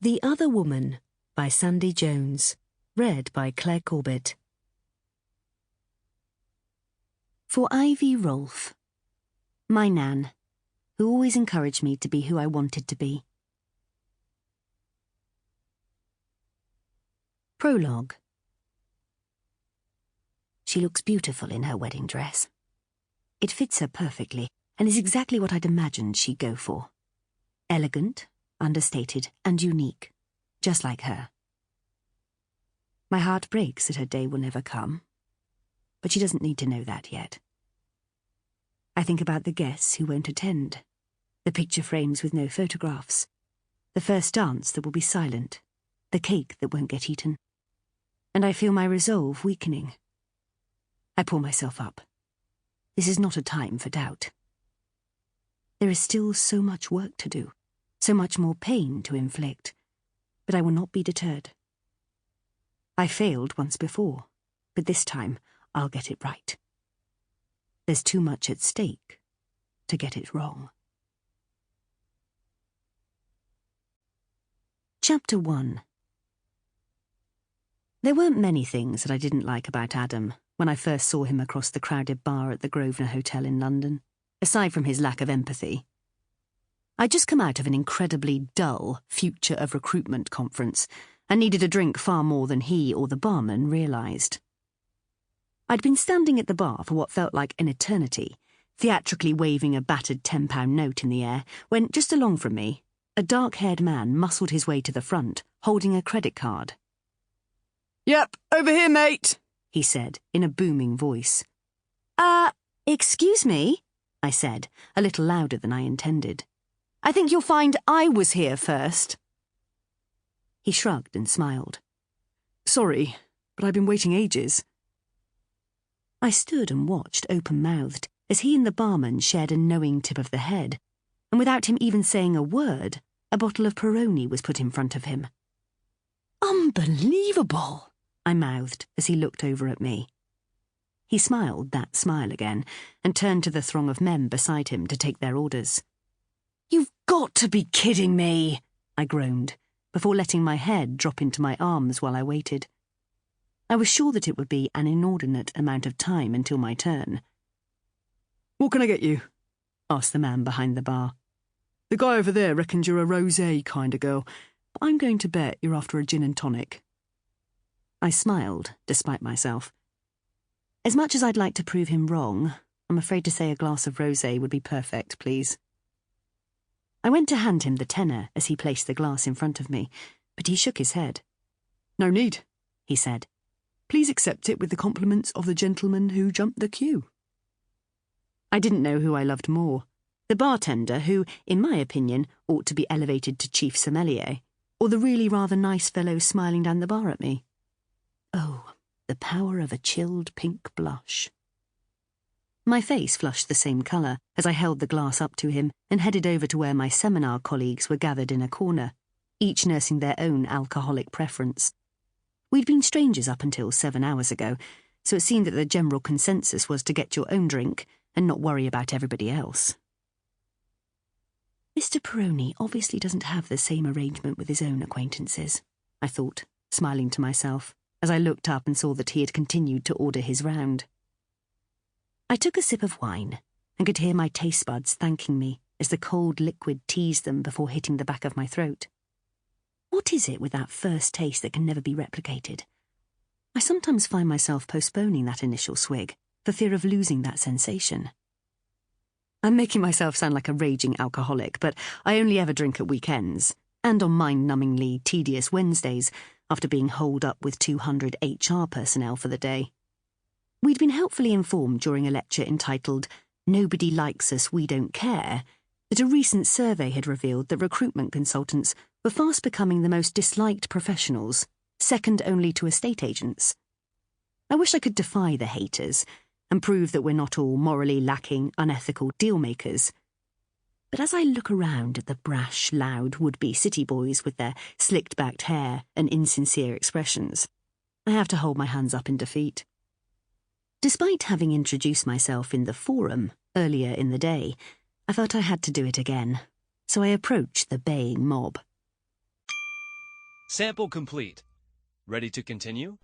The Other Woman by Sandie Jones. Read by Clare Corbett. For Ivy Rolfe. My Nan, who always encouraged me to be who I wanted to be. Prologue. She looks beautiful in her wedding dress. It fits her perfectly and is exactly what I'd imagined she'd go for. Elegant, understated, and unique, just like her. My heart breaks that her day will never come, but she doesn't need to know that yet. I think about the guests who won't attend, the picture frames with no photographs, the first dance that will be silent, the cake that won't get eaten, and I feel my resolve weakening. I pull myself up. This is not a time for doubt. There is still so much work to do, so much more pain to inflict, but I will not be deterred. I failed once before, but this time I'll get it right. There's too much at stake to get it wrong. Chapter 1. There weren't many things that I didn't like about Adam when I first saw him across the crowded bar at the Grosvenor Hotel in London, aside from his lack of empathy. I'd just come out of an incredibly dull Future of Recruitment conference and needed a drink far more than he or the barman realised. I'd been standing at the bar for what felt like an eternity, theatrically waving a battered £10 note in the air, when, just along from me, a dark-haired man muscled his way to the front, holding a credit card. "Yep, over here, mate," he said, in a booming voice. Excuse me," I said, a little louder than I intended. "I think you'll find I was here first." He shrugged and smiled. "Sorry, but I've been waiting ages." I stood and watched open-mouthed as he and the barman shared a knowing tip of the head, and without him even saying a word, a bottle of Peroni was put in front of him. "Unbelievable," I mouthed as he looked over at me. He smiled that smile again and turned to the throng of men beside him to take their orders. "You've got to be kidding me," I groaned, before letting my head drop into my arms while I waited. I was sure that it would be an inordinate amount of time until my turn. "What can I get you?" asked the man behind the bar. "The guy over there reckons you're a rosé kind of girl, but I'm going to bet you're after a gin and tonic." I smiled, despite myself. As much as I'd like to prove him wrong, I'm afraid to say a glass of rosé would be perfect, please. I went to hand him the tenner as he placed the glass in front of me, but he shook his head. "No need," he said. "Please accept it with the compliments of the gentleman who jumped the queue." I didn't know who I loved more, the bartender who, in my opinion, ought to be elevated to chief sommelier, or the really rather nice fellow smiling down the bar at me. Oh, the power of a chilled pink blush. My face flushed the same colour as I held the glass up to him and headed over to where my seminar colleagues were gathered in a corner, each nursing their own alcoholic preference. We'd been strangers up until 7 hours ago, so it seemed that the general consensus was to get your own drink and not worry about everybody else. Mr. Peroni obviously doesn't have the same arrangement with his own acquaintances, I thought, smiling to myself, as I looked up and saw that he had continued to order his round. I took a sip of wine and could hear my taste buds thanking me as the cold liquid teased them before hitting the back of my throat. What is it with that first taste that can never be replicated? I sometimes find myself postponing that initial swig for fear of losing that sensation. I'm making myself sound like a raging alcoholic, but I only ever drink at weekends, and on mind-numbingly tedious Wednesdays, after being holed up with 200 HR personnel for the day. We'd been helpfully informed during a lecture entitled "Nobody Likes Us, We Don't Care," that a recent survey had revealed that recruitment consultants were fast becoming the most disliked professionals, second only to estate agents. I wish I could defy the haters and prove that we're not all morally lacking, unethical deal-makers. But as I look around at the brash, loud, would-be city boys with their slicked-backed hair and insincere expressions, I have to hold my hands up in defeat. Despite having introduced myself in the forum earlier in the day, I felt I had to do it again, so I approached the baying mob. Sample complete. Ready to continue?